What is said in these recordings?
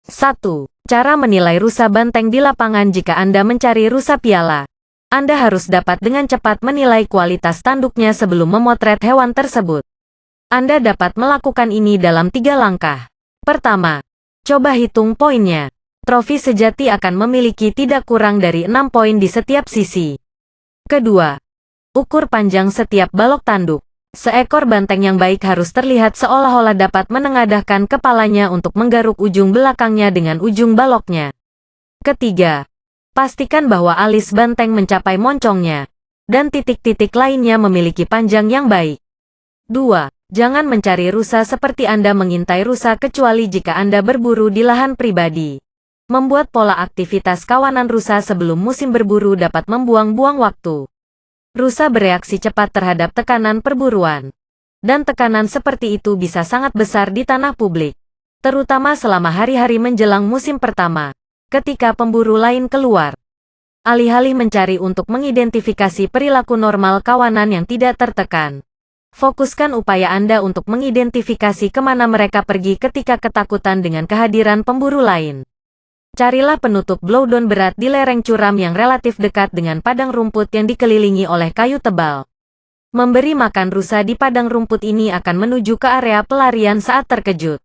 1. Cara menilai rusa banteng di lapangan. Jika Anda mencari rusa piala, Anda harus dapat dengan cepat menilai kualitas tanduknya sebelum memotret hewan tersebut. Anda dapat melakukan ini dalam 3 langkah. Pertama, coba hitung poinnya. Trofi sejati akan memiliki tidak kurang dari 6 poin di setiap sisi. Kedua, ukur panjang setiap balok tanduk. Seekor banteng yang baik harus terlihat seolah-olah dapat menengadahkan kepalanya untuk menggaruk ujung belakangnya dengan ujung baloknya. Ketiga, pastikan bahwa alis banteng mencapai moncongnya, dan titik-titik lainnya memiliki panjang yang baik. 2. Jangan mencari rusa seperti Anda mengintai rusa kecuali jika Anda berburu di lahan pribadi. Membuat pola aktivitas kawanan rusa sebelum musim berburu dapat membuang-buang waktu. Rusa bereaksi cepat terhadap tekanan perburuan. Dan tekanan seperti itu bisa sangat besar di tanah publik. Terutama selama hari-hari menjelang musim pertama, ketika pemburu lain keluar. Alih-alih mencari untuk mengidentifikasi perilaku normal kawanan yang tidak tertekan, fokuskan upaya Anda untuk mengidentifikasi kemana mereka pergi ketika ketakutan dengan kehadiran pemburu lain. Carilah penutup blowdown berat di lereng curam yang relatif dekat dengan padang rumput yang dikelilingi oleh kayu tebal. Memberi makan rusa di padang rumput ini akan menuju ke area pelarian saat terkejut.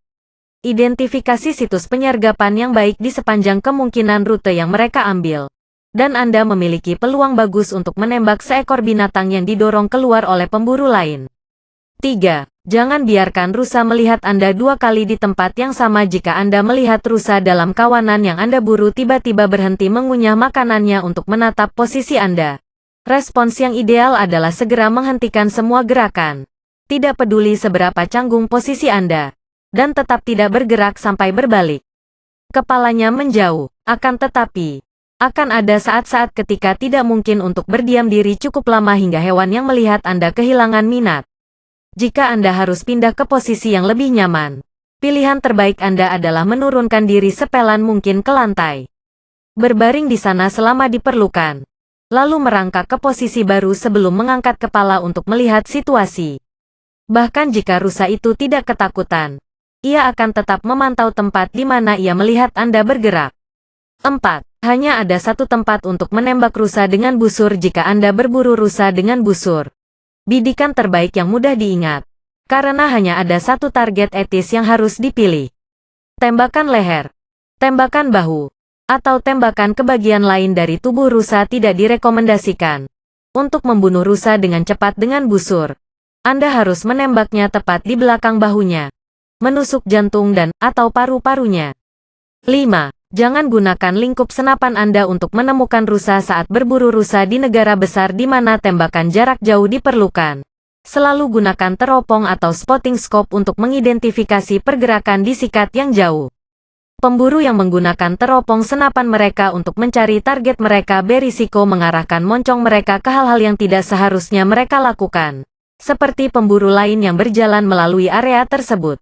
Identifikasi situs penyergapan yang baik di sepanjang kemungkinan rute yang mereka ambil. Dan Anda memiliki peluang bagus untuk menembak seekor binatang yang didorong keluar oleh pemburu lain. 3. Jangan biarkan rusa melihat Anda 2 kali di tempat yang sama. Jika Anda melihat rusa dalam kawanan yang Anda buru tiba-tiba berhenti mengunyah makanannya untuk menatap posisi Anda, respons yang ideal adalah segera menghentikan semua gerakan. Tidak peduli seberapa canggung posisi Anda, dan tetap tidak bergerak sampai berbalik. Kepalanya menjauh, akan tetapi, akan ada saat-saat ketika tidak mungkin untuk berdiam diri cukup lama hingga hewan yang melihat Anda kehilangan minat. Jika Anda harus pindah ke posisi yang lebih nyaman, pilihan terbaik Anda adalah menurunkan diri sepelan mungkin ke lantai. Berbaring di sana selama diperlukan, lalu merangkak ke posisi baru sebelum mengangkat kepala untuk melihat situasi. Bahkan jika rusa itu tidak ketakutan, ia akan tetap memantau tempat di mana ia melihat Anda bergerak. 4. Hanya ada satu tempat untuk menembak rusa dengan busur. Jika Anda berburu rusa dengan busur, bidikan terbaik yang mudah diingat, karena hanya ada satu target etis yang harus dipilih. Tembakan leher, tembakan bahu, atau tembakan ke bagian lain dari tubuh rusa tidak direkomendasikan. Untuk membunuh rusa dengan cepat dengan busur, Anda harus menembaknya tepat di belakang bahunya, menusuk jantung dan atau paru-parunya. 5. Jangan gunakan lingkup senapan Anda untuk menemukan rusa saat berburu rusa di negara besar di mana tembakan jarak jauh diperlukan. Selalu gunakan teropong atau spotting scope untuk mengidentifikasi pergerakan di sikat yang jauh. Pemburu yang menggunakan teropong senapan mereka untuk mencari target mereka berisiko mengarahkan moncong mereka ke hal-hal yang tidak seharusnya mereka lakukan, seperti pemburu lain yang berjalan melalui area tersebut.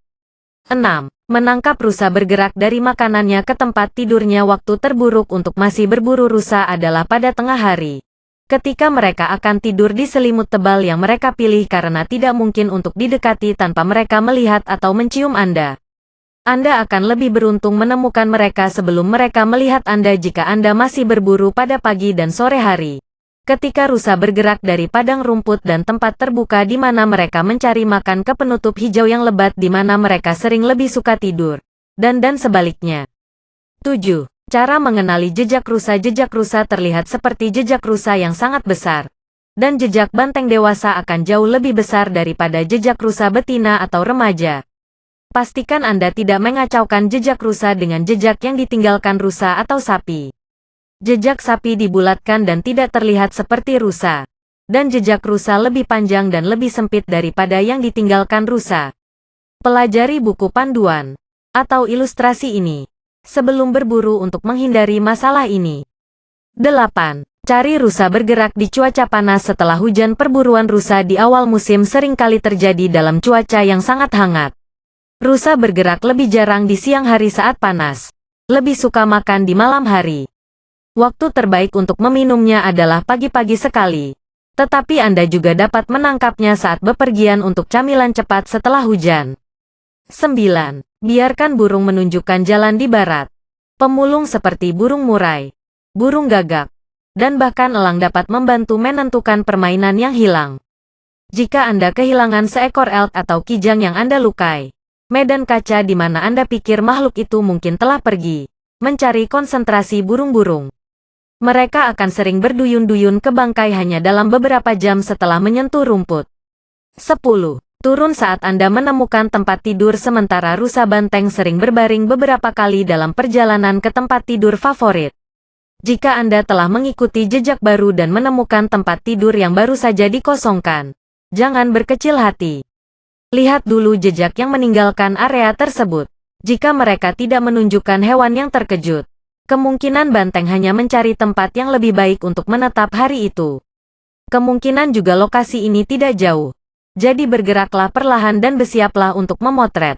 6. Menangkap rusa bergerak dari makanannya ke tempat tidurnya. Waktu terburuk untuk masih berburu rusa adalah pada tengah hari, ketika mereka akan tidur di selimut tebal yang mereka pilih karena tidak mungkin untuk didekati tanpa mereka melihat atau mencium Anda. Anda akan lebih beruntung menemukan mereka sebelum mereka melihat Anda jika Anda masih berburu pada pagi dan sore hari, ketika rusa bergerak dari padang rumput dan tempat terbuka di mana mereka mencari makan ke penutup hijau yang lebat di mana mereka sering lebih suka tidur, dan sebaliknya. 7. Cara mengenali jejak rusa. Jejak rusa terlihat seperti jejak rusa yang sangat besar, dan jejak banteng dewasa akan jauh lebih besar daripada jejak rusa betina atau remaja. Pastikan Anda tidak mengacaukan jejak rusa dengan jejak yang ditinggalkan rusa atau sapi. Jejak sapi dibulatkan dan tidak terlihat seperti rusa, dan jejak rusa lebih panjang dan lebih sempit daripada yang ditinggalkan rusa. Pelajari buku panduan atau ilustrasi ini sebelum berburu untuk menghindari masalah ini. 8. Cari rusa bergerak di cuaca panas. Setelah hujan, perburuan rusa di awal musim seringkali terjadi dalam cuaca yang sangat hangat. Rusa bergerak lebih jarang di siang hari saat panas, lebih suka makan di malam hari. Waktu terbaik untuk meminumnya adalah pagi-pagi sekali. Tetapi Anda juga dapat menangkapnya saat bepergian untuk camilan cepat setelah hujan. 9. Biarkan burung menunjukkan jalan di barat. Pemulung seperti burung murai, burung gagak, dan bahkan elang dapat membantu menentukan permainan yang hilang. Jika Anda kehilangan seekor elk atau kijang yang Anda lukai, medan kaca di mana Anda pikir makhluk itu mungkin telah pergi, mencari konsentrasi burung-burung. Mereka akan sering berduyun-duyun ke bangkai hanya dalam beberapa jam setelah menyentuh rumput. 10. Turun saat Anda menemukan tempat tidur. Sementara rusa banteng sering berbaring beberapa kali dalam perjalanan ke tempat tidur favorit. Jika Anda telah mengikuti jejak baru dan menemukan tempat tidur yang baru saja dikosongkan, jangan berkecil hati. Lihat dulu jejak yang meninggalkan area tersebut. Jika mereka tidak menunjukkan hewan yang terkejut, kemungkinan banteng hanya mencari tempat yang lebih baik untuk menetap hari itu. Kemungkinan juga lokasi ini tidak jauh. Jadi bergeraklah perlahan dan bersiaplah untuk memotret.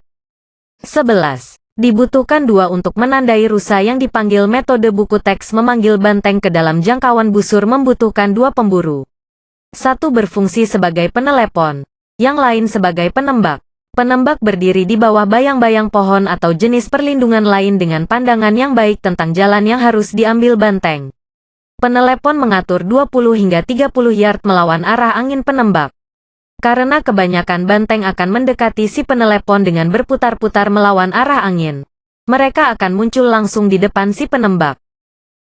11. Dibutuhkan 2 untuk menandai rusa yang dipanggil. Metode buku teks memanggil banteng ke dalam jangkauan busur membutuhkan 2 pemburu. 1 berfungsi sebagai penelepon, yang lain sebagai penembak. Penembak berdiri di bawah bayang-bayang pohon atau jenis perlindungan lain dengan pandangan yang baik tentang jalan yang harus diambil banteng. Penelepon mengatur 20 hingga 30 yard melawan arah angin penembak. Karena kebanyakan banteng akan mendekati si penelepon dengan berputar-putar melawan arah angin, mereka akan muncul langsung di depan si penembak.